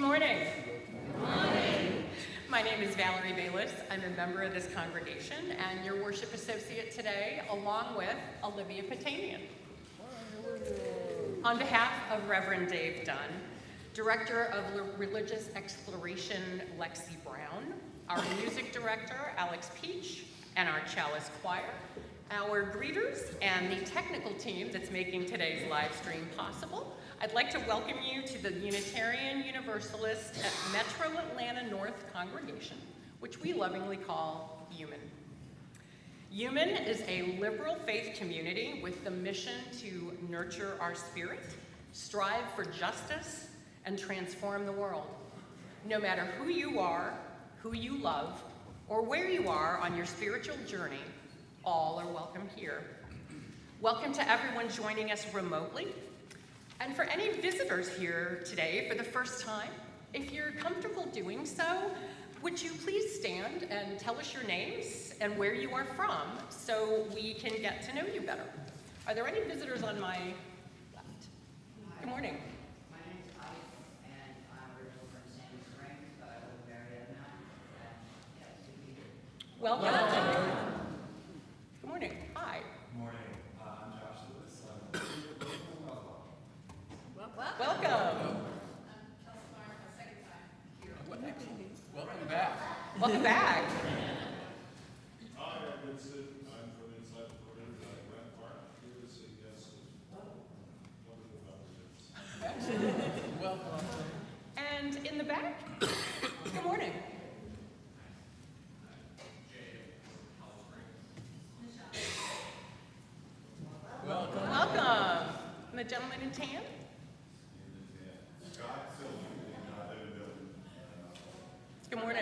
morning. Good morning. My name is Valerie Bayless. I'm a member of this congregation and your worship associate today, along with Olivia Patanian. On behalf of Reverend Dave Dunn, Director of Religious Exploration Lexi Brown, our music director Alex Peach, and our chalice choir, our greeters, and the technical team that's making today's live stream possible, I'd like to welcome you to the Unitarian Universalist at Metro Atlanta North congregation, which we lovingly call UUMAN. UUMAN is a liberal faith community with the mission to nurture our spirit, strive for justice, and transform the world. No matter who you are, who you love, or where you are on your spiritual journey, all are welcome here. Welcome to everyone joining us remotely. And for any visitors here today for the first time, if you're comfortable doing so, would you please stand and tell us your names and where you are from so we can get to know you better? Are there any visitors on my left? Good morning. My name is Ike, and I'm originally from Sandy Springs, but I live in Marietta now. And yeah, it's good to be here. Welcome. Good morning. Hi. Good morning. I'm Josh Lewis. Welcome. Welcome back. Welcome back. Hi, I'm Vincent. I'm from inside Florida. I'm Grant Park. Here to say yes to wonderful beverages. Welcome. And in the back, good morning. Welcome. Welcome. And the gentleman in tan? Good morning.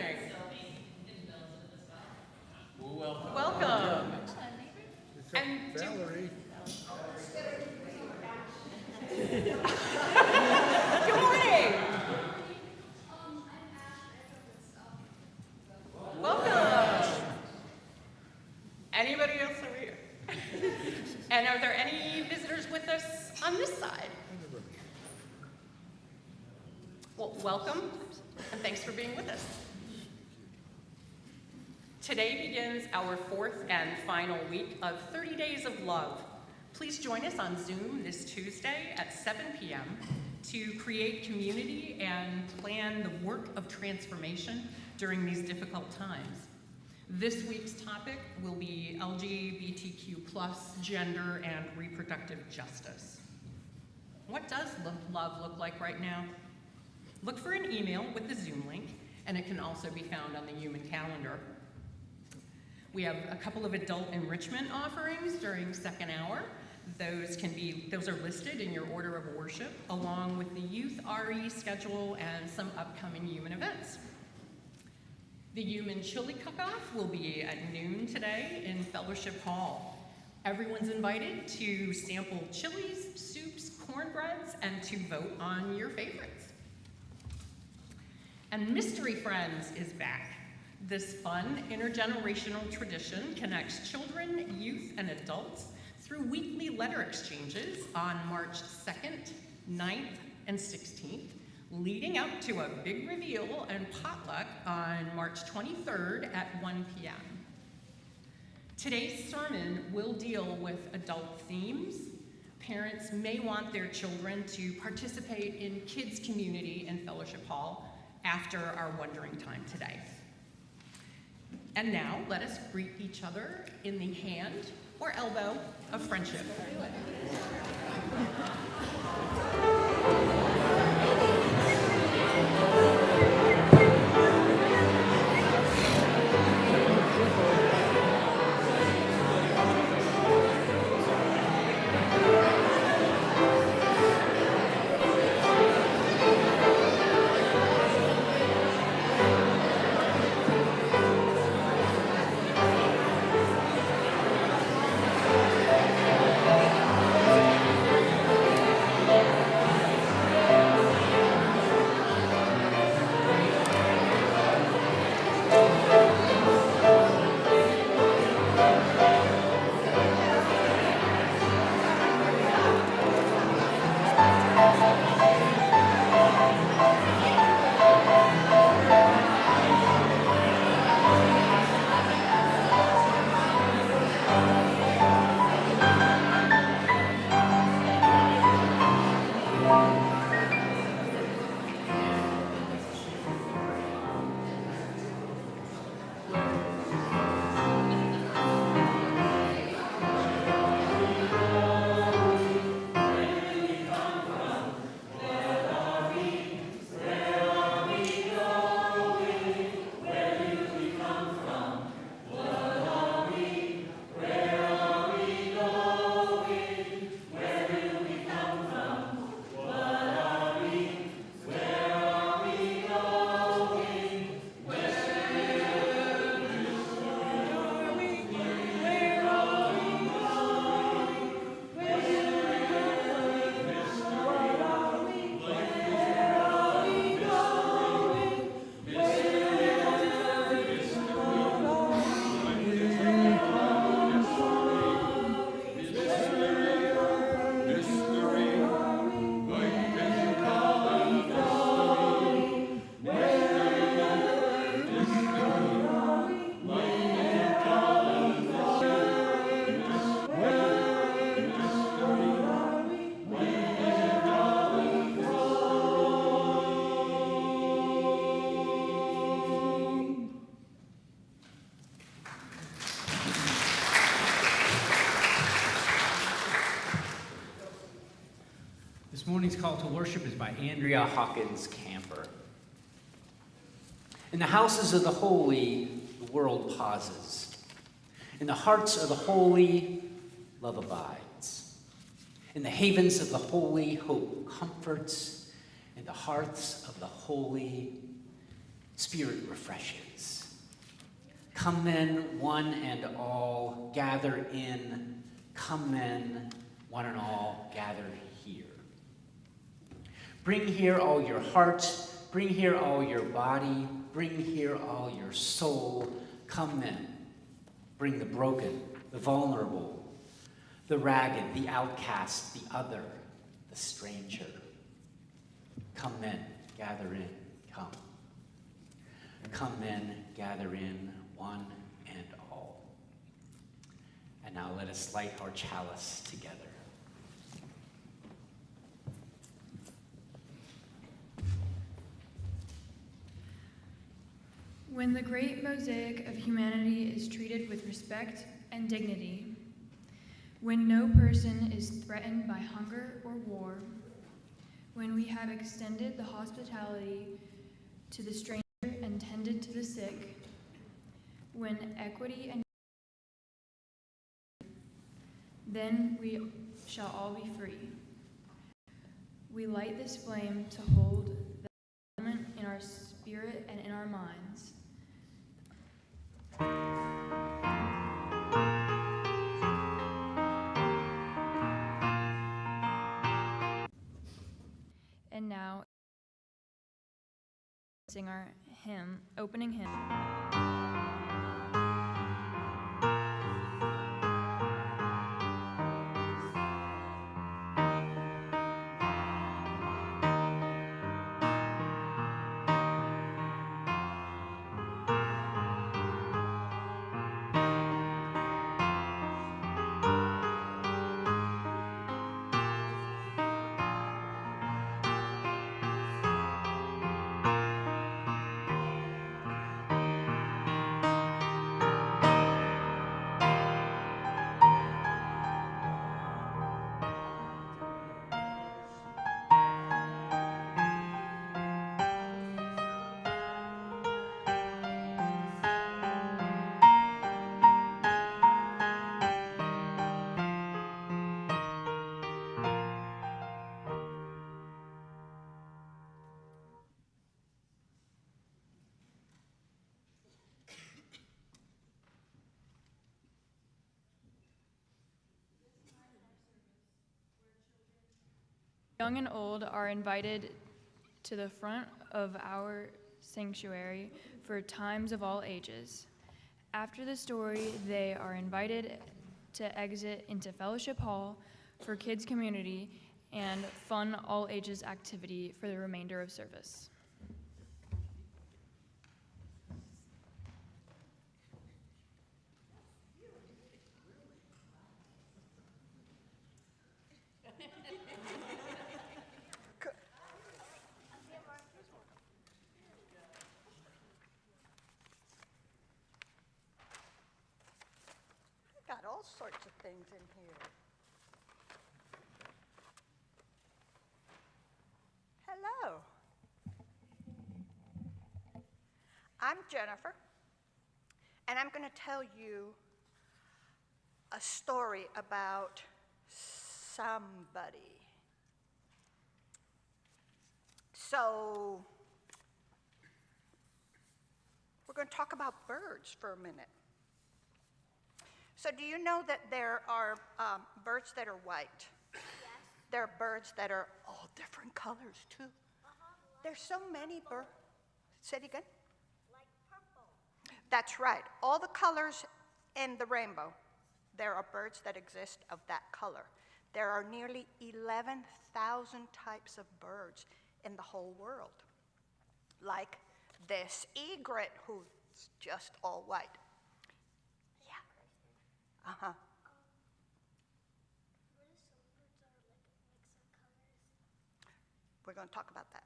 Welcome. Welcome. And Valerie. good morning. Welcome. Anybody else over here? And are there any visitors with us on this side? Well, welcome, and thanks for being with us. Today begins our fourth and final week of 30 Days of Love. Please join us on Zoom this Tuesday at 7 p.m. to create community and plan the work of transformation during these difficult times. This week's topic will be LGBTQ+ gender and reproductive justice. What does love look like right now? Look for an email with the Zoom link, and it can also be found on the UUMAN calendar. We have a couple of adult enrichment offerings during second hour. Those are listed in your order of worship, along with the youth RE schedule and some upcoming UUMAN events. The UUMAN chili cook-off will be at noon today in Fellowship Hall. Everyone's invited to sample chilies, soups, cornbreads, and to vote on your favorites. And Mystery Friends is back. This fun intergenerational tradition connects children, youth, and adults through weekly letter exchanges on March 2nd, 9th, and 16th, leading up to a big reveal and potluck on March 23rd at 1 p.m. Today's sermon will deal with adult themes. Parents may want their children to participate in kids' community in Fellowship Hall after our wondering time today. And now, let us greet each other in the hand or elbow of friendship. morning's call to worship is by Andrea Hawkins Camper. In the houses of the holy, the world pauses. In the hearts of the holy, love abides. In the havens of the holy, hope comforts. In the hearths of the holy, spirit refreshes. Come then, one and all, gather in. Come then, one and all, gather here. Bring here all your heart, bring here all your body, bring here all your soul. Come then, bring the broken, the vulnerable, the ragged, the outcast, the other, the stranger. Come then, gather in, come. Come then, gather in, one and all. And now let us light our chalice together. When the great mosaic of humanity is treated with respect and dignity, when no person is threatened by hunger or war, when we have extended the hospitality to the stranger and tended to the sick, when equity and then we shall all be free. We light this flame to hold the element in our spirit and in our minds. And now, sing our hymn, opening hymn. Young and old are invited to the front of our sanctuary for times of all ages. After the story, they are invited to exit into Fellowship Hall for kids community and fun all ages activity for the remainder of service. Got all sorts of things in here. Hello. I'm Jennifer, and I'm going to tell you a story about somebody. So, we're going to talk about birds for a minute. So do you know that there are birds that are white? Yes. There are birds that are all different colors, too. There's so many birds. Say it again? Like purple. That's right. All the colors in the rainbow, there are birds that exist of that color. There are nearly 11,000 types of birds in the whole world. Like this egret, who's just all white. Uh-huh. We're going to talk about that.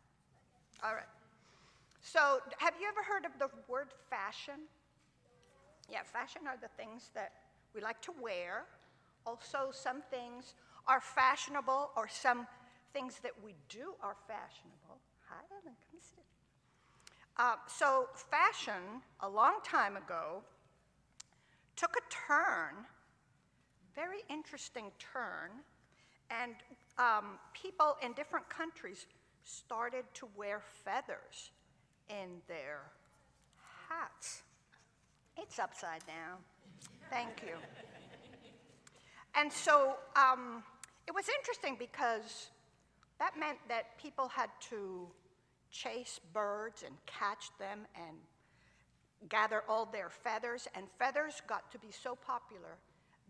All right. So, have you ever heard of the word fashion? Yeah, fashion are the things that we like to wear. Also, some things are fashionable, or some things that we do are fashionable. Hi, Ellen, come sit. So fashion, a long time ago, took a turn, very interesting turn, and people in different countries started to wear feathers in their hats. It's upside down. Thank you. And so it was interesting because that meant that people had to chase birds and catch them and gather all their feathers, and feathers got to be so popular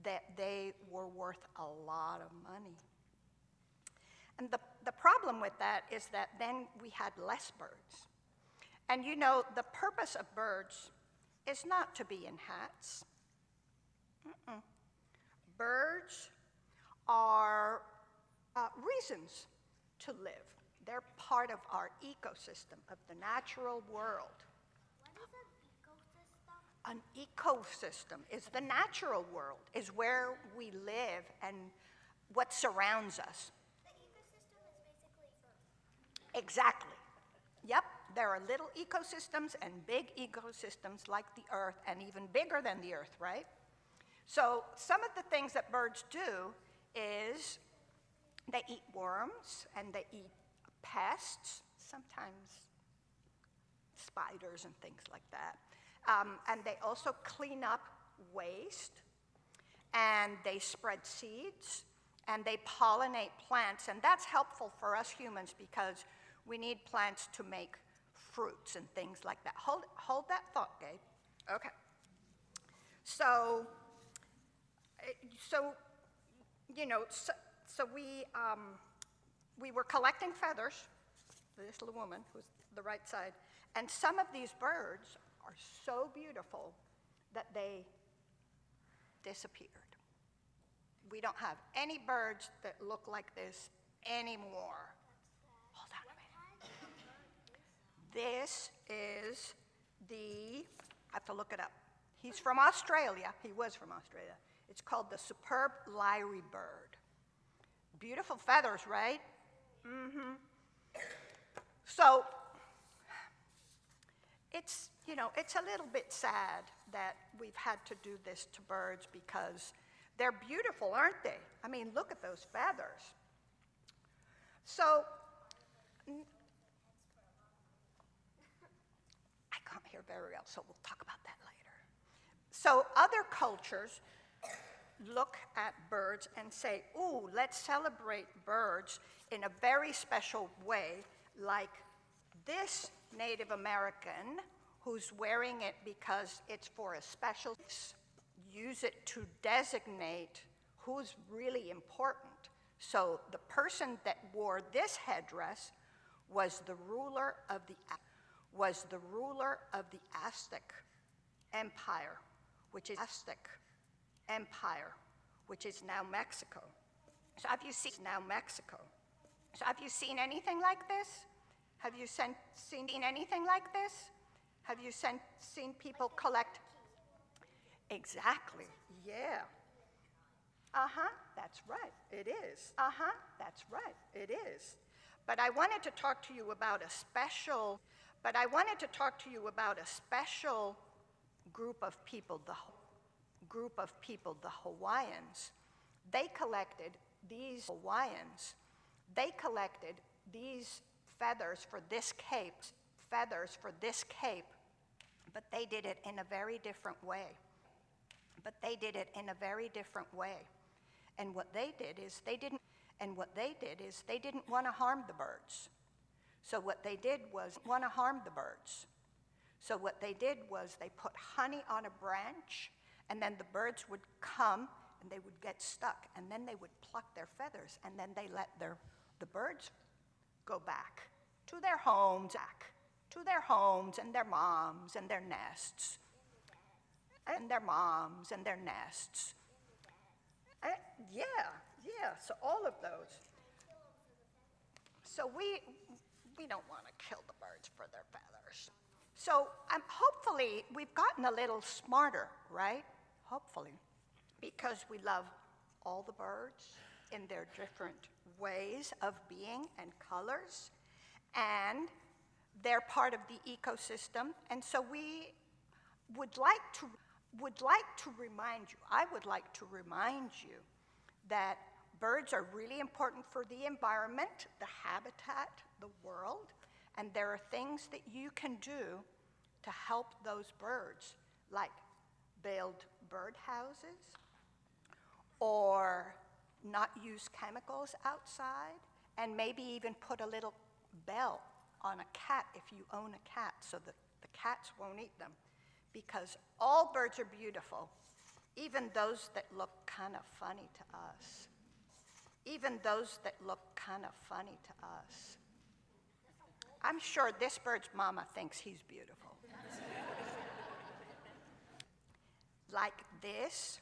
that they were worth a lot of money. And the problem with that is that then we had less birds. And you know, the purpose of birds is not to be in hats. Birds are reasons to live. They're part of our ecosystem, of the natural world. What is an ecosystem? An ecosystem is the natural world, is where we live and what surrounds us. The ecosystem is basically Earth. Exactly. Yep, there are little ecosystems and big ecosystems like the Earth, and even bigger than the Earth, right? So some of the things that birds do is they eat worms and they eat pests, sometimes spiders and things like that. And they also clean up waste, and they spread seeds, and they pollinate plants, and that's helpful for us humans because we need plants to make fruits and things like that. Hold that thought, Gabe. Okay. So you know, so we were collecting feathers, this little woman who's the right side, and some of these birds are so beautiful that they disappeared. We don't have any birds that look like this anymore. Hold on a minute. This is I have to look it up. He's from Australia. He was from Australia. It's called the superb lyre bird. Beautiful feathers, right? Mm-hmm. So it's, you know, it's a little bit sad that we've had to do this to birds because they're beautiful, aren't they? I mean, look at those feathers. So I can't hear very well, so we'll talk about that later. So other cultures look at birds and say, ooh, let's celebrate birds in a very special way, like this Native American who's wearing it because it's for a special, use it to designate who's really important. So the person that wore this headdress was the ruler of the Aztec Empire, which is now Mexico. So have you seen anything like this? Have you seen anything like this? Have you seen people collect? Exactly, yeah. That's right, it is. That's right, it is. But I wanted to talk to you about a special group of people, the Hawaiians. They collected these feathers for this cape, but they did it in a very different way. And what they did is they didn't want to harm the birds. So what they did was they put honey on a branch, and then the birds would come and they would get stuck, and then they would pluck their feathers, and then they let the birds go back to their homes, and their moms and their nests. Yeah, so all of those. So we don't want to kill the birds for their feathers. So hopefully we've gotten a little smarter, right? Hopefully, because we love all the birds in their different ways of being and colors, and they're part of the ecosystem. And so we would like to remind you, I would like to remind you that birds are really important for the environment, the habitat, the world, and there are things that you can do to help those birds, like build birdhouses, or not use chemicals outside, and maybe even put a little bell on a cat if you own a cat so that the cats won't eat them. Because all birds are beautiful, even those that look kind of funny to us. Even those that look kind of funny to us. I'm sure this bird's mama thinks he's beautiful. Like this,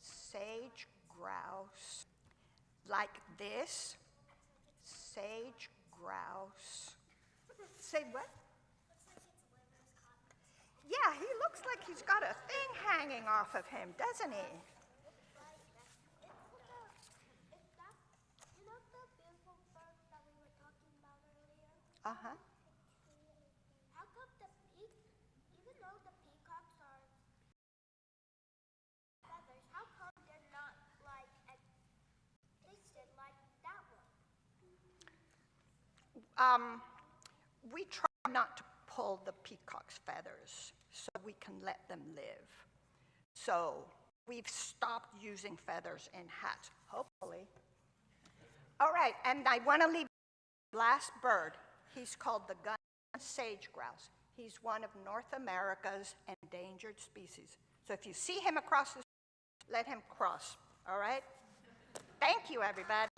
sage grouse. Like this, sage grouse. Say what? Yeah, he looks like he's got a thing hanging off of him, doesn't he? You know the beautiful bird that we were talking about earlier? Uh-huh. How come even though the peacocks are feathers, how come they're not like listed like that one? We try not to pull the peacock's feathers so we can let them live. So we've stopped using feathers in hats, hopefully. All right, and I want to leave the last bird. He's called the gun sage grouse. He's one of North America's endangered species. So if you see him across the street, let him cross, all right? Thank you, everybody.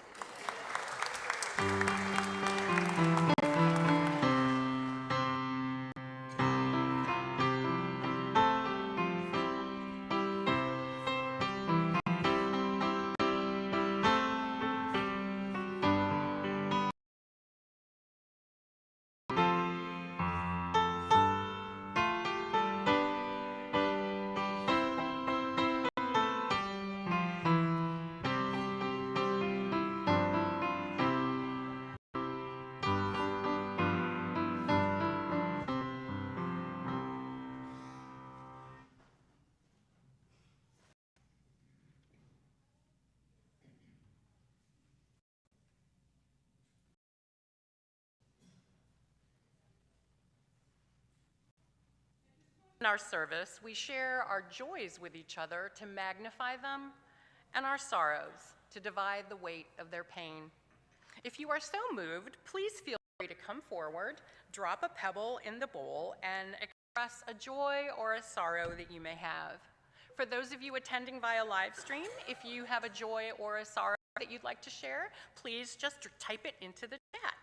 In our service, we share our joys with each other to magnify them, and our sorrows to divide the weight of their pain. If you are so moved, please feel free to come forward, drop a pebble in the bowl, and express a joy or a sorrow that you may have. For those of you attending via live stream, if you have a joy or a sorrow that you'd like to share, please just type it into the chat.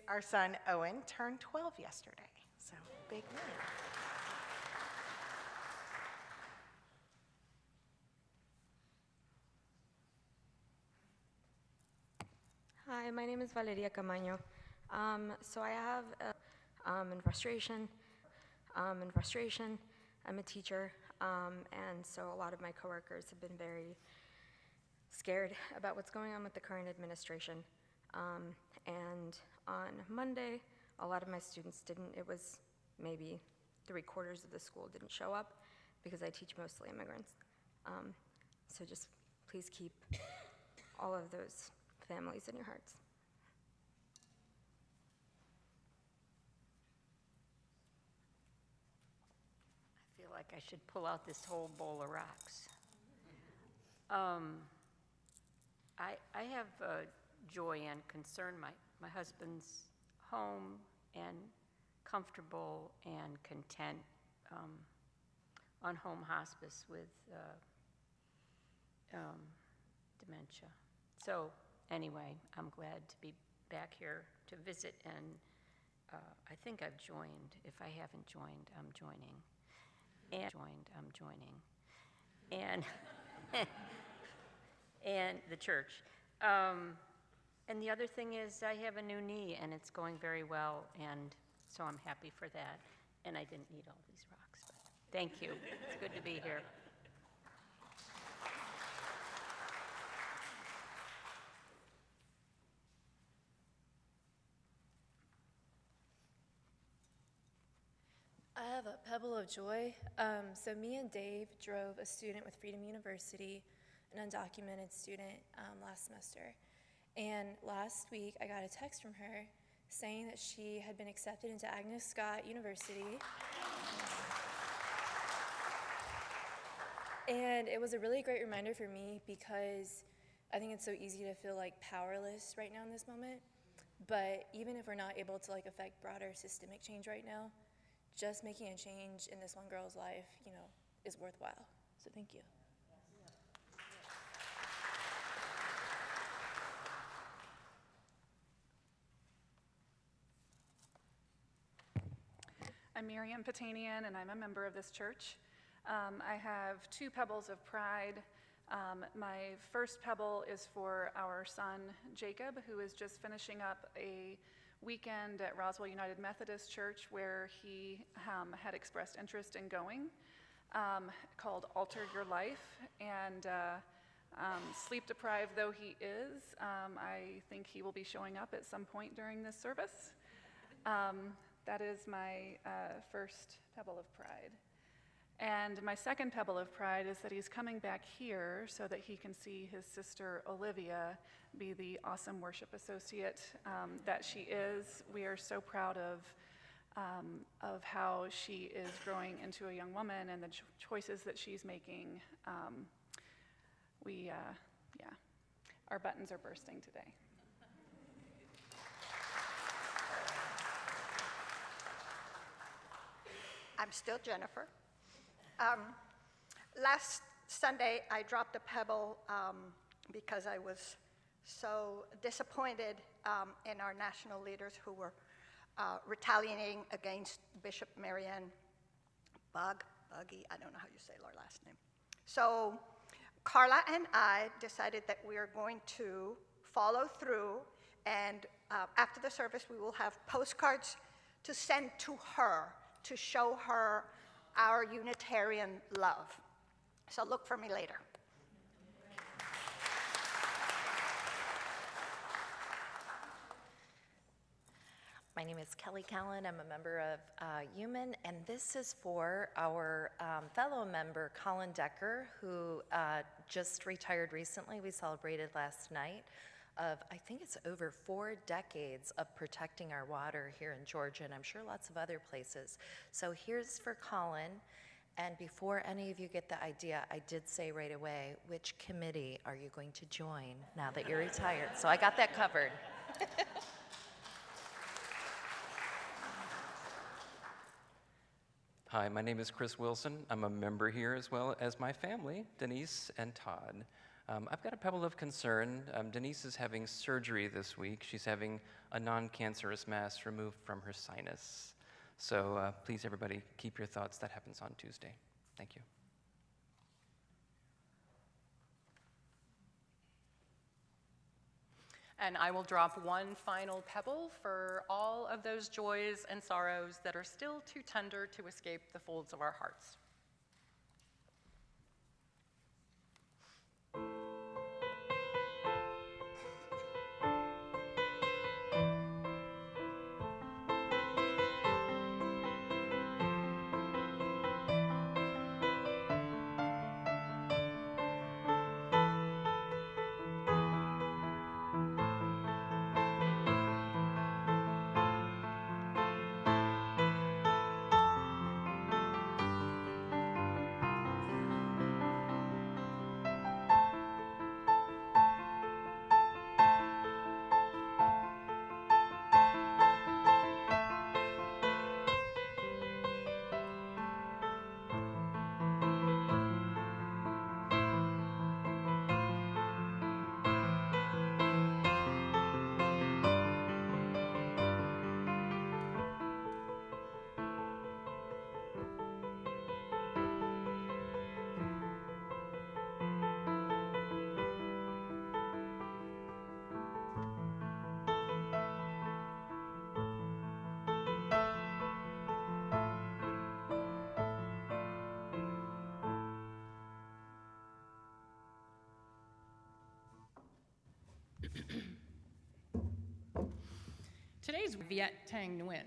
Our son Owen turned 12 yesterday, so big win. Hi, my name is Valeria Camaño. So I have in frustration. I'm a teacher, and so a lot of my coworkers have been very scared about what's going on with the current administration. And on Monday, a lot of my students didn't. It was maybe 3/4 of the school didn't show up because I teach mostly immigrants. So just please keep all of those families in your hearts. I feel like I should pull out this whole bowl of rocks. I have joy and concern. My husband's home and comfortable and content on home hospice with dementia. So anyway, I'm glad to be back here to visit, and I think I've joined. If I haven't joined, I'm joining. And and the church. And the other thing is I have a new knee, and it's going very well, and so I'm happy for that. And I didn't need all these rocks, but thank you. It's good to be here. have a pebble of joy. So me and Dave drove a student with Freedom University, an undocumented student, last semester. And last week, I got a text from her saying that she had been accepted into Agnes Scott University. And it was a really great reminder for me because I think it's so easy to feel like powerless right now in this moment. But even if we're not able to like affect broader systemic change right now, just making a change in this one girl's life, you know, is worthwhile. So thank you. I'm Miriam Patanian, and I'm a member of this church. I have 2 pebbles of pride. My first pebble is for our son, Jacob, who is just finishing up a weekend at Roswell United Methodist Church where he had expressed interest in going, called Alter Your Life. And sleep deprived though he is, I think he will be showing up at some point during this service. That is my first pebble of pride. And my second pebble of pride is that he's coming back here so that he can see his sister Olivia be the awesome worship associate that she is. We are so proud of how she is growing into a young woman and the choices that she's making. Our buttons are bursting today. I'm still Jennifer. Last Sunday, I dropped a pebble because I was so disappointed in our national leaders who were retaliating against Bishop Marianne Buggy, I don't know how you say her last name. So Carla and I decided that we are going to follow through, and after the service, we will have postcards to send to her to show her our Unitarian love. So look for me later. My name is Kelly Callan. I'm a member of UUMAN, and this is for our fellow member, Colin Decker, who just retired recently. We celebrated last night of, I think it's over 4 decades of protecting our water here in Georgia, and I'm sure lots of other places. So here's for Colin, and before any of you get the idea, I did say right away, which committee are you going to join now that you're retired? So I got that covered. Hi, my name is Chris Wilson. I'm a member here as well as my family, Denise and Todd. I've got a pebble of concern. Denise is having surgery this week. She's having a non-cancerous mass removed from her sinus. So please, everybody, keep your thoughts. That happens on Tuesday. Thank you. And I will drop one final pebble for all of those joys and sorrows that are still too tender to escape the folds of our hearts. Today's Viet Thanh Nguyen.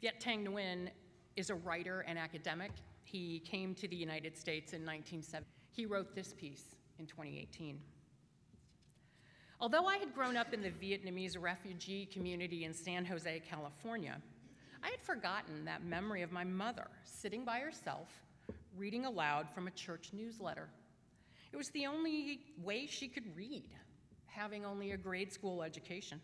Viet Thanh Nguyen is a writer and academic. He came to the United States in 1970. He wrote this piece in 2018. Although I had grown up in the Vietnamese refugee community in San Jose, California, I had forgotten that memory of my mother sitting by herself, reading aloud from a church newsletter. It was the only way she could read, having only a grade school education.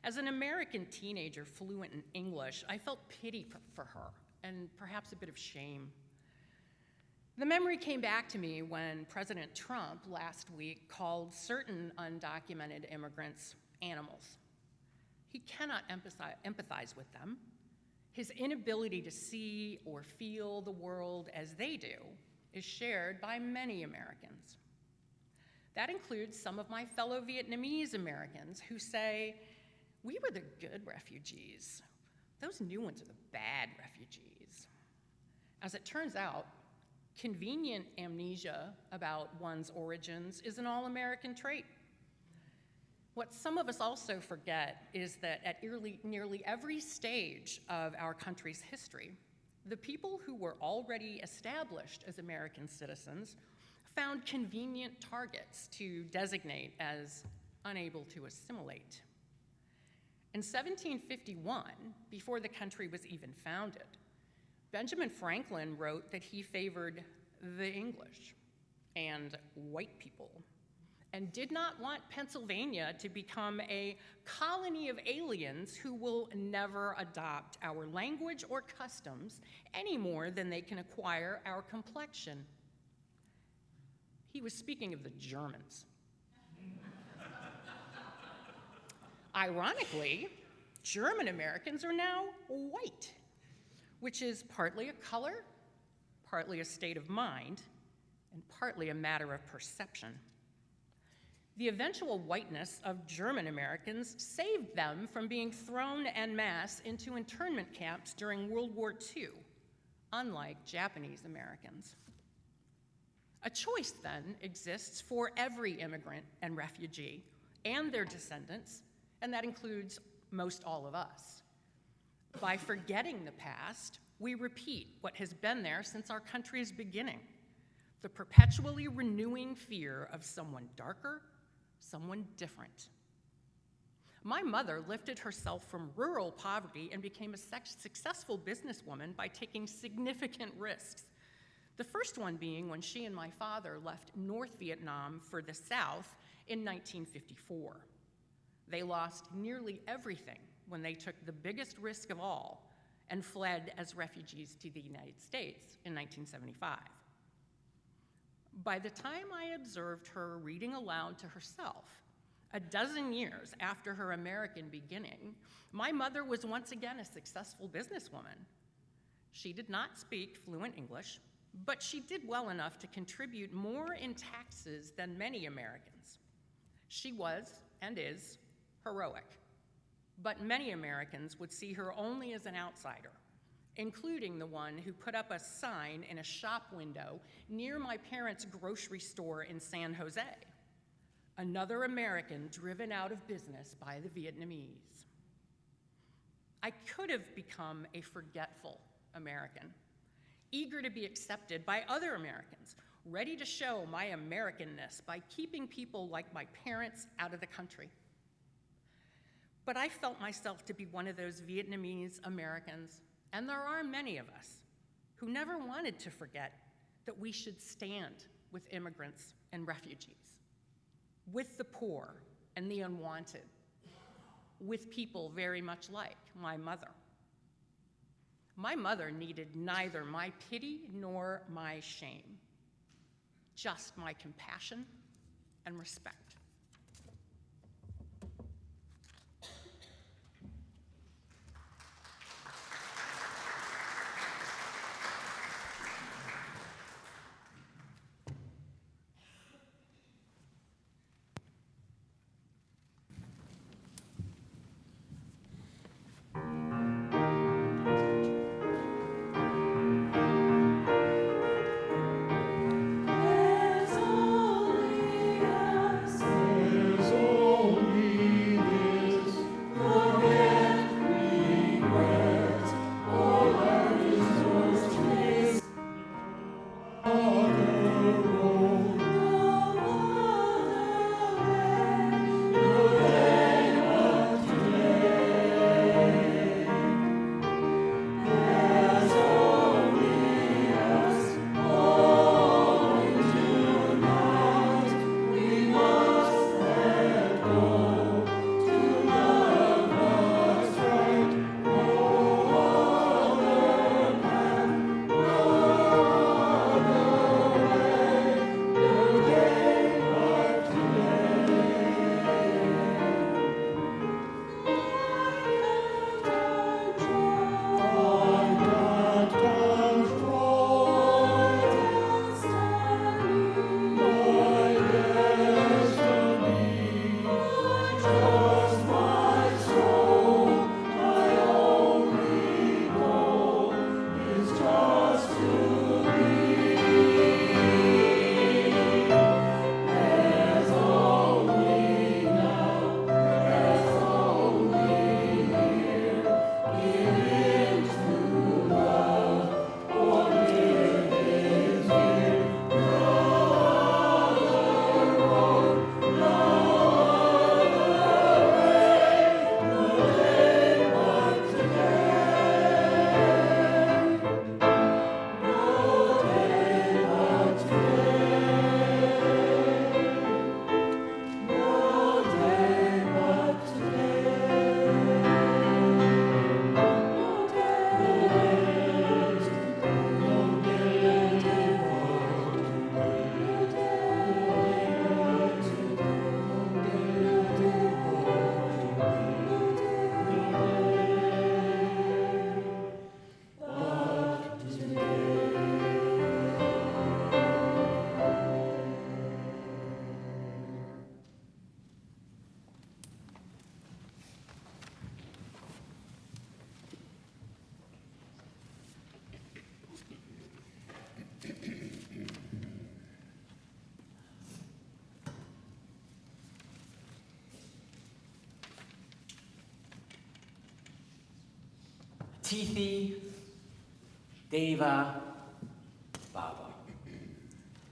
As an American teenager fluent in English, I felt pity for her and perhaps a bit of shame. The memory came back to me when President Trump last week called certain undocumented immigrants animals. He cannot empathize with them. His inability to see or feel the world as they do is shared by many Americans. That includes some of my fellow Vietnamese Americans who say, "We were the good refugees. Those new ones are the bad refugees." As it turns out, convenient amnesia about one's origins is an all-American trait. What some of us also forget is that at nearly every stage of our country's history, the people who were already established as American citizens found convenient targets to designate as unable to assimilate. In 1751, before the country was even founded, Benjamin Franklin wrote that he favored the English and white people and did not want Pennsylvania to become a colony of aliens who will never adopt our language or customs any more than they can acquire our complexion. He was speaking of the Germans. Ironically, German Americans are now white, which is partly a color, partly a state of mind, and partly a matter of perception. The eventual whiteness of German Americans saved them from being thrown en masse into internment camps during World War II, unlike Japanese Americans. A choice then exists for every immigrant and refugee and their descendants, and that includes most all of us. By forgetting the past, we repeat what has been there since our country's beginning, the perpetually renewing fear of someone darker, someone different. My mother lifted herself from rural poverty and became a successful businesswoman by taking significant risks. The first one being when she and my father left North Vietnam for the South in 1954. They lost nearly everything when they took the biggest risk of all and fled as refugees to the United States in 1975. By the time I observed her reading aloud to herself, a dozen years after her American beginning, my mother was once again a successful businesswoman. She did not speak fluent English, but she did well enough to contribute more in taxes than many Americans. She was, and is, heroic, but many Americans would see her only as an outsider, including the one who put up a sign in a shop window near my parents' grocery store in San Jose. Another American driven out of business by the Vietnamese. I could have become a forgetful American, eager to be accepted by other Americans, ready to show my Americanness by keeping people like my parents out of the country. But I felt myself to be one of those Vietnamese Americans, and there are many of us, who never wanted to forget that we should stand with immigrants and refugees, with the poor and the unwanted, with people very much like my mother. My mother needed neither my pity nor my shame, just my compassion and respect. There's only a Atithi Deva Baba.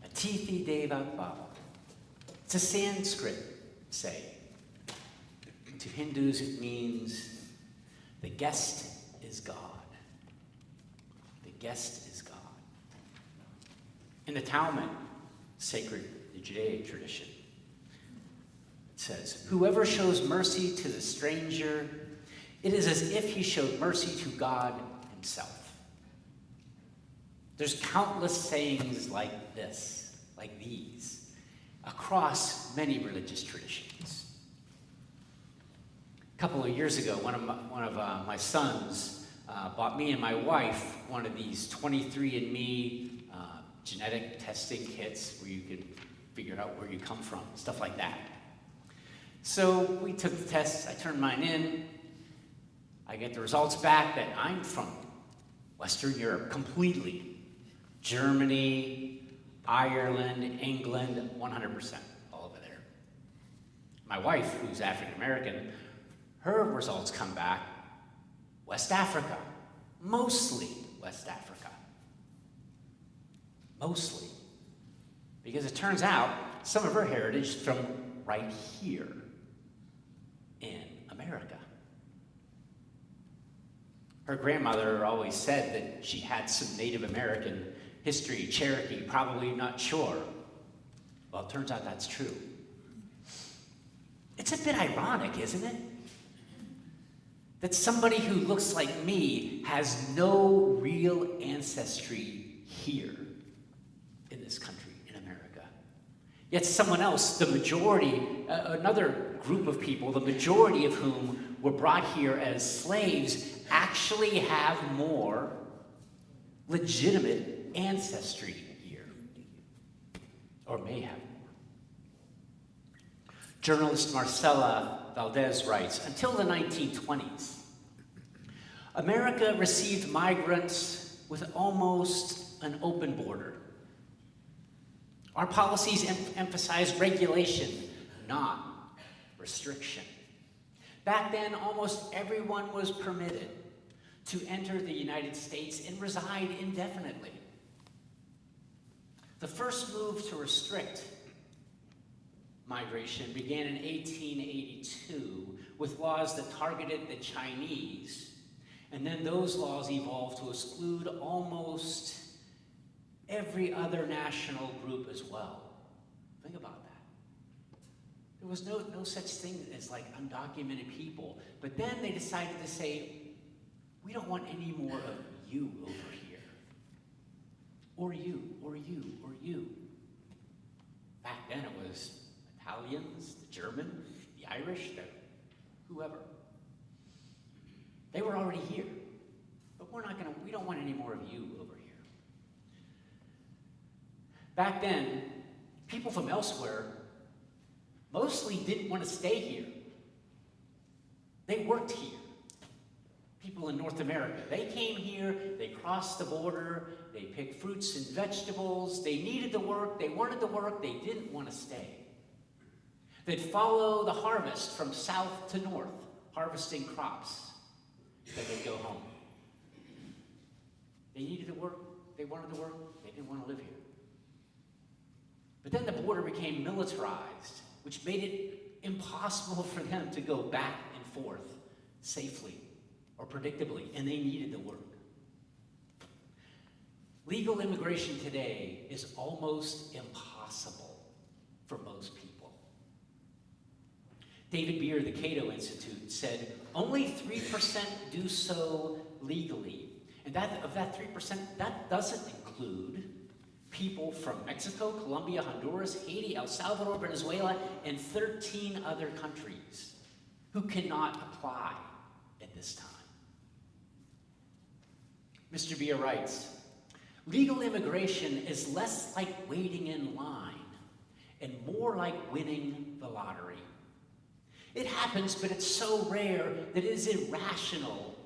Atithi Deva Baba. It's a Sanskrit saying. To Hindus, it means the guest is God. The guest is God. In the Talmud, sacred the Judaic tradition, it says, whoever shows mercy to the stranger, it is as if he showed mercy to God himself. There's countless sayings like this, like these, across many religious traditions. A couple of years ago, one of my sons bought me and my wife one of these 23andMe genetic testing kits where you can figure out where you come from, stuff like that. So we took the tests, I turned mine in, I get the results back that I'm from Western Europe completely. Germany, Ireland, England, 100%, all over there. My wife, who's African American, her results come back West Africa, mostly West Africa. Mostly. Because it turns out some of her heritage is from right here in America. Her grandmother always said that she had some Native American history, Cherokee, probably not sure. Well, it turns out that's true. It's a bit ironic, isn't it? That somebody who looks like me has no real ancestry here in this country, in America. Yet someone else, the majority, another group of people, the majority of whom were brought here as slaves, actually have more legitimate ancestry here, or may have more. Journalist Marcela Valdez writes, until the 1920s, America received migrants with almost an open border. Our policies emphasized regulation, not restriction. Back then, almost everyone was permitted to enter the United States and reside indefinitely. The first move to restrict migration began in 1882 with laws that targeted the Chinese, and then those laws evolved to exclude almost every other national group as well. Think about that. There was no such thing as like undocumented people, but then they decided to say, we don't want any more of you over here. Or you, or you, or you. Back then it was Italians, the German, the Irish, whoever. They were already here. But we don't want any more of you over here. Back then, people from elsewhere mostly didn't want to stay here. They worked here. People in North America, they came here, they crossed the border, they picked fruits and vegetables, they needed to work, they wanted to work, they didn't want to stay. They'd follow the harvest from south to north, harvesting crops, then they'd go home. They needed to work, they wanted to work, they didn't want to live here. But then the border became militarized, which made it impossible for them to go back and forth safely or predictably, and they needed to work. Legal immigration today is almost impossible for most people. David Beer, the Cato Institute, said only 3% do so legally. And of that 3%, that doesn't include people from Mexico, Colombia, Honduras, Haiti, El Salvador, Venezuela, and 13 other countries who cannot apply at this time. Mr. Beer writes, legal immigration is less like waiting in line and more like winning the lottery. It happens, but it's so rare that it is irrational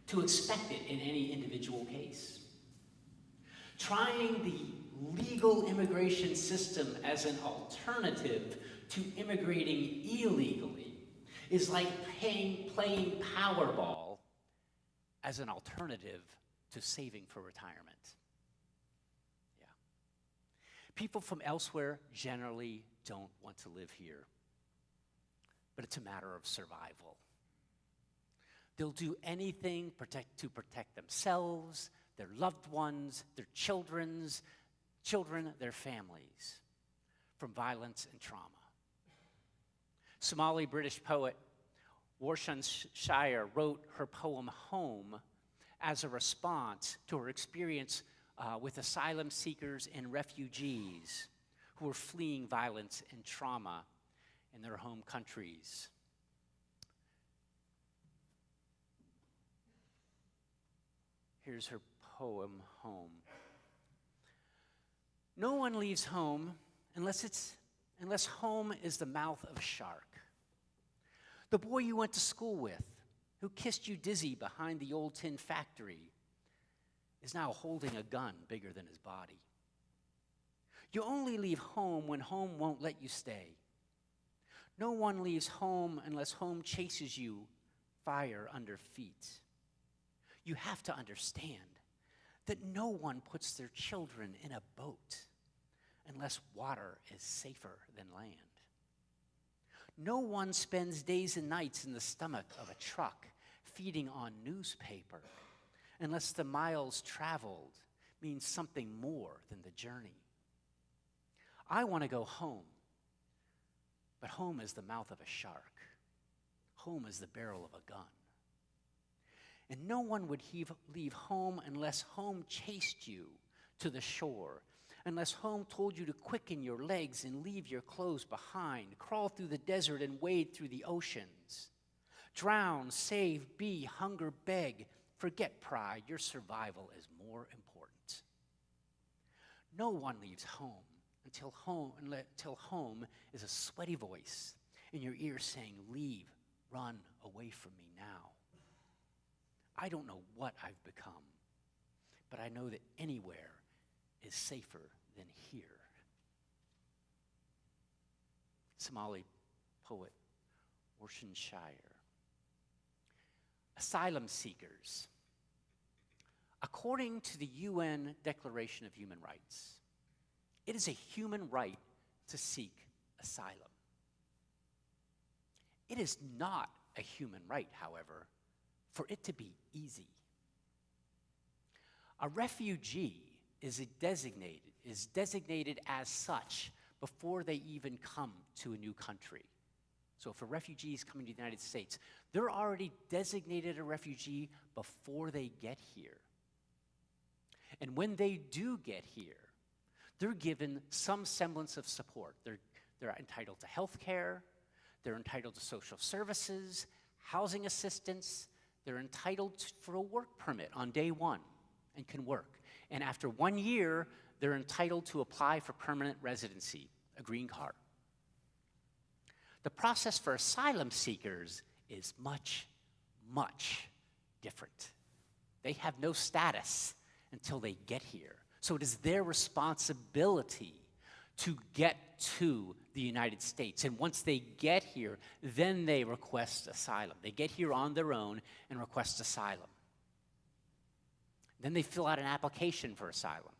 to expect it in any individual case. Trying the legal immigration system as an alternative to immigrating illegally is like playing Powerball as an alternative to saving for retirement. Yeah. People from elsewhere generally don't want to live here, but it's a matter of survival. They'll do anything to protect themselves, their loved ones, their children, their families from violence and trauma. Somali-British poet Warsan Shire wrote her poem Home as a response to her experience with asylum seekers and refugees who were fleeing violence and trauma in their home countries. Here's her poem, Home. No one leaves home unless home is the mouth of a shark. The boy you went to school with, who kissed you dizzy behind the old tin factory, is now holding a gun bigger than his body. You only leave home when home won't let you stay. No one leaves home unless home chases you, fire under feet. You have to understand that no one puts their children in a boat unless water is safer than land. No one spends days and nights in the stomach of a truck feeding on newspaper unless the miles traveled means something more than the journey. I want to go home, but home is the mouth of a shark. Home is the barrel of a gun. And no one would leave home unless home chased you to the shore, unless home told you to quicken your legs and leave your clothes behind, crawl through the desert and wade through the oceans. Drown, save, be, hunger, beg, forget pride. Your survival is more important. No one leaves home until home is a sweaty voice in your ear saying, leave, run away from me now. I don't know what I've become, but I know that anywhere is safer than here. Somali poet Warsan Shire. Asylum seekers. According to the UN Declaration of Human Rights, it is a human right to seek asylum. It is not a human right, however, for it to be easy. A refugee is designated as such before they even come to a new country. So if a refugee is coming to the United States, they're already designated a refugee before they get here. And when they do get here, they're given some semblance of support. They're entitled to health care, they're entitled to social services, housing assistance, they're entitled for a work permit on day one and can work. And after 1 year, they're entitled to apply for permanent residency, a green card. The process for asylum seekers is much, much different. They have no status until they get here. So it is their responsibility to get to the United States. And once they get here, then they request asylum. They get here on their own and request asylum. Then they fill out an application for asylum.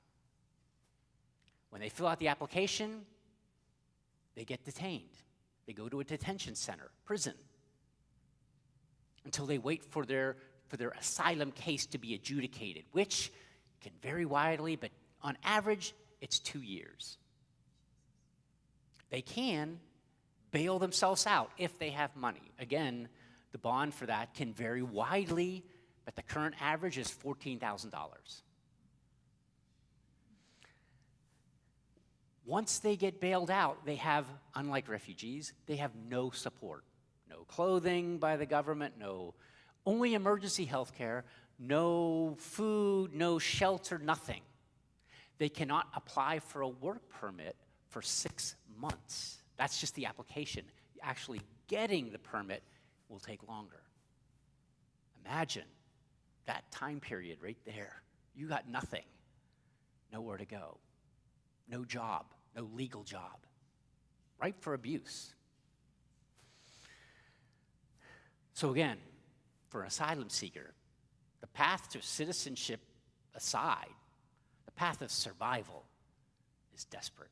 When they fill out the application, they get detained. They go to a detention center, prison, until they wait for their asylum case to be adjudicated, which can vary widely, but on average, it's 2 years. They can bail themselves out if they have money. Again, the bond for that can vary widely, but the current average is $14,000. Once they get bailed out, they have, unlike refugees, they have no support. No clothing by the government, only emergency health care, no food, no shelter, nothing. They cannot apply for a work permit for 6 months. That's just the application. Actually getting the permit will take longer. Imagine that time period right there. You got nothing, nowhere to go, no job, no legal job, ripe for abuse. So again, for an asylum seeker, The path to citizenship aside, the path of survival is desperate.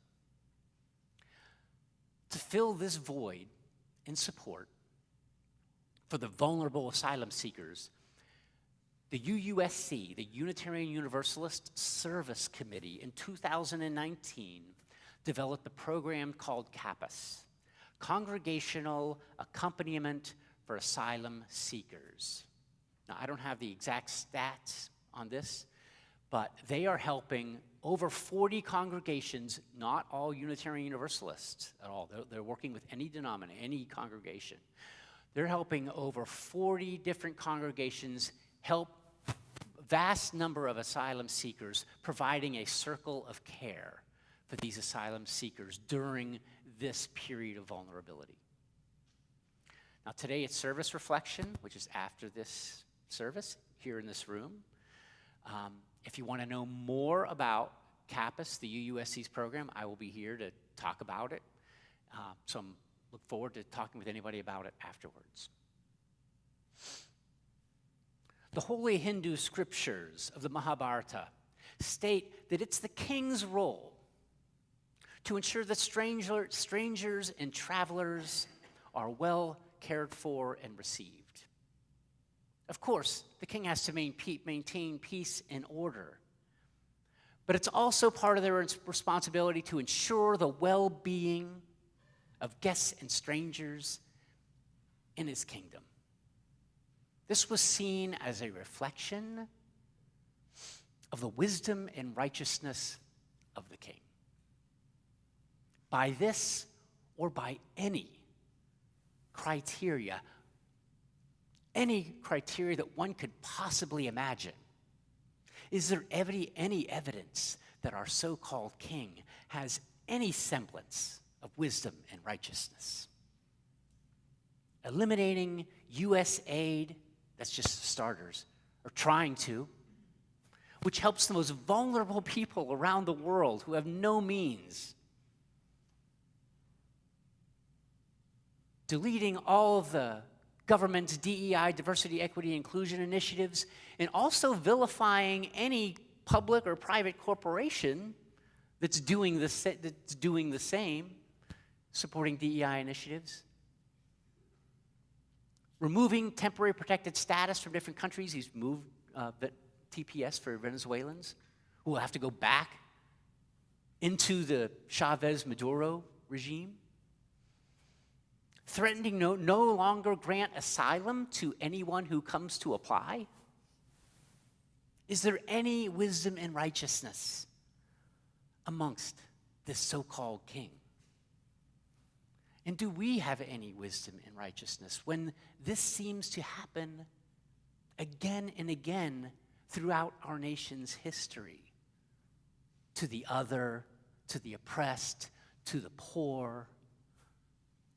To fill this void in support for the vulnerable asylum seekers, the UUSC, the Unitarian Universalist Service Committee, in 2019 developed a program called CAPAS, Congregational Accompaniment for Asylum Seekers. Now, I don't have the exact stats on this, but they are helping over 40 congregations, not all Unitarian Universalists at all. They're working with any denomination, any congregation. They're helping over 40 different congregations help a vast number of asylum seekers, providing a circle of care for these asylum seekers during this period of vulnerability. Now, today it's service reflection, which is after this service here in this room. If you want to know more about CAPAS, the UUSC's program, I will be here to talk about it. So I look forward to talking with anybody about it afterwards. The holy Hindu scriptures of the Mahabharata state that it's the king's role to ensure that strangers and travelers are well cared for and received. Of course, the king has to maintain peace and order, but it's also part of their responsibility to ensure the well-being of guests and strangers in his kingdom. This was seen as a reflection of the wisdom and righteousness of the king. By this or by any criteria that one could possibly imagine, is there any evidence that our so-called king has any semblance of wisdom and righteousness? Eliminating U.S. aid, that's just starters, or trying to, which helps the most vulnerable people around the world who have no means. Deleting all of the government's DEI, diversity, equity, inclusion initiatives, and also vilifying any public or private corporation that's doing the same, supporting DEI initiatives. Removing temporary protected status from different countries. He's moved TPS for Venezuelans who will have to go back into the Chavez-Maduro regime. Threatening no longer grant asylum to anyone who comes to apply? Is there any wisdom and righteousness amongst this so-called king? And do we have any wisdom and righteousness when this seems to happen again and again throughout our nation's history? To the other, to the oppressed, to the poor,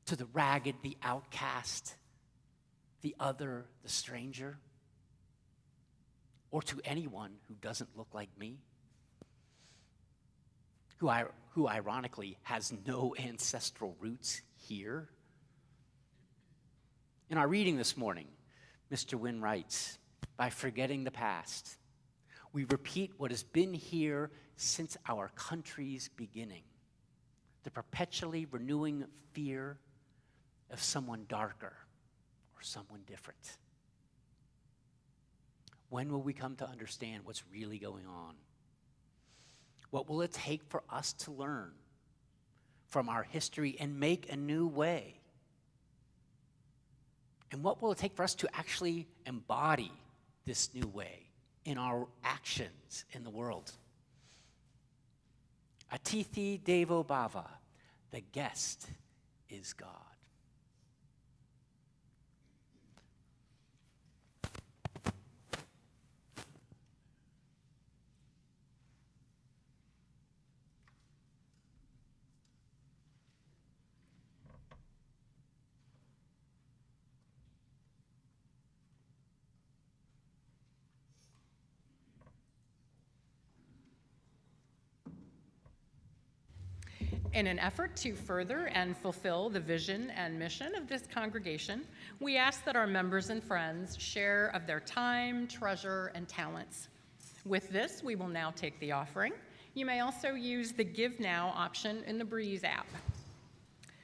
to the ragged, the outcast, the other, the stranger, or to anyone who doesn't look like me, who ironically has no ancestral roots here. In our reading this morning, Mr. Wynne writes, by forgetting the past, we repeat what has been here since our country's beginning, the perpetually renewing fear of someone darker or someone different. When will we come to understand what's really going on? What will it take for us to learn from our history and make a new way? And what will it take for us to actually embody this new way in our actions in the world? Atithi Devo Bhava, the guest is God. In an effort to further and fulfill the vision and mission of this congregation, we ask that our members and friends share of their time, treasure, and talents. With this, we will now take the offering. You may also use the Give Now option in the Breeze app.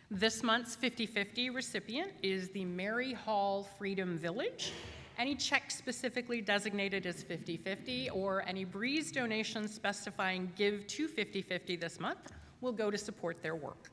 This month's 50/50 recipient is the Mary Hall Freedom Village. Any check specifically designated as 50/50 or any Breeze donations specifying Give to 50/50 this month will go to support their work.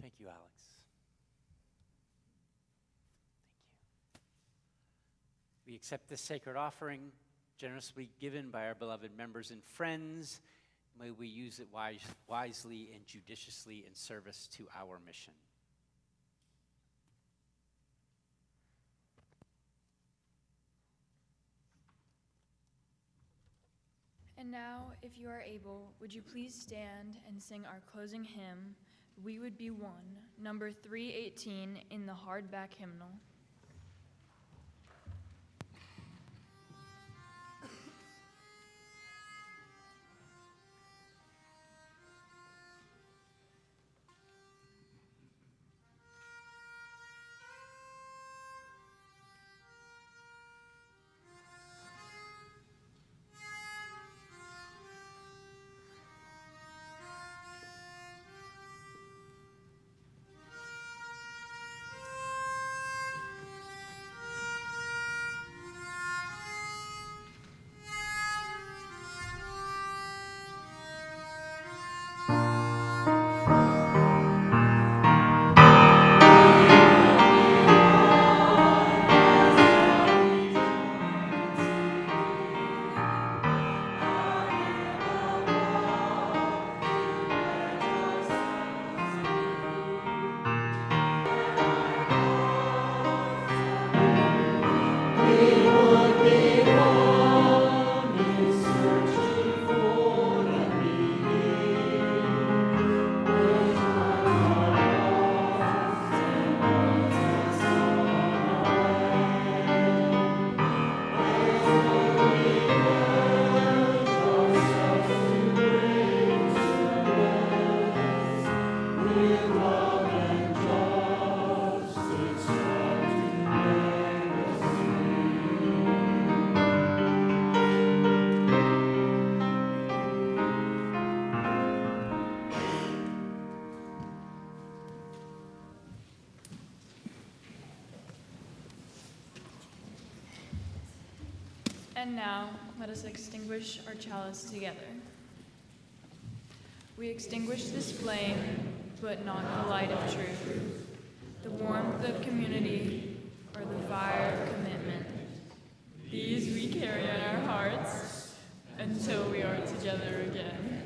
Thank you, Alex. Thank you. We accept this sacred offering, generously given by our beloved members and friends. May we use it wisely and judiciously in service to our mission. And now, if you are able, would you please stand and sing our closing hymn, We Would Be One, number 318 in the hardback hymnal. And now, let us extinguish our chalice together. We extinguish this flame, but not the light of truth, the warmth of community, or the fire of commitment. These we carry in our hearts until we are together again.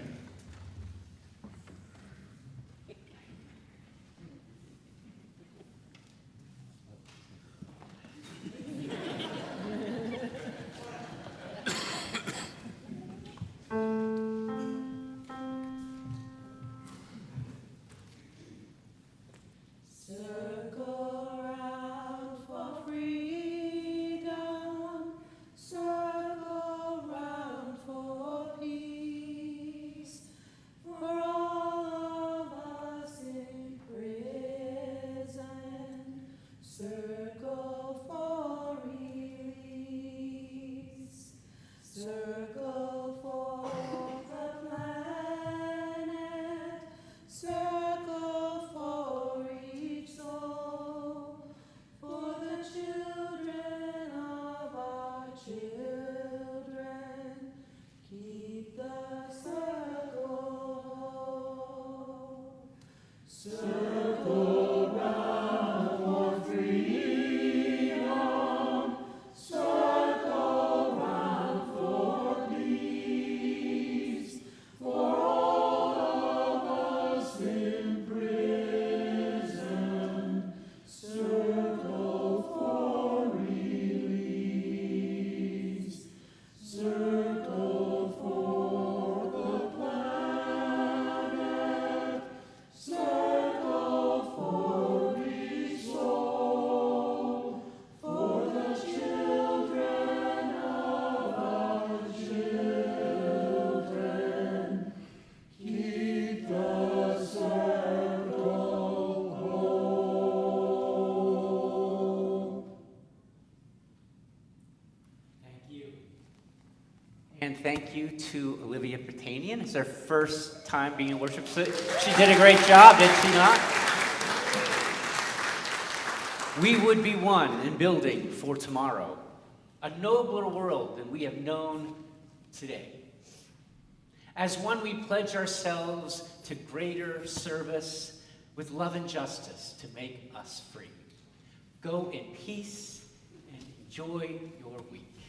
And thank you to Olivia Pertanian. It's her first time being in worship. So she did a great job, did she not? We would be one in building for tomorrow, a nobler world than we have known today. As one, we pledge ourselves to greater service with love and justice to make us free. Go in peace and enjoy your week.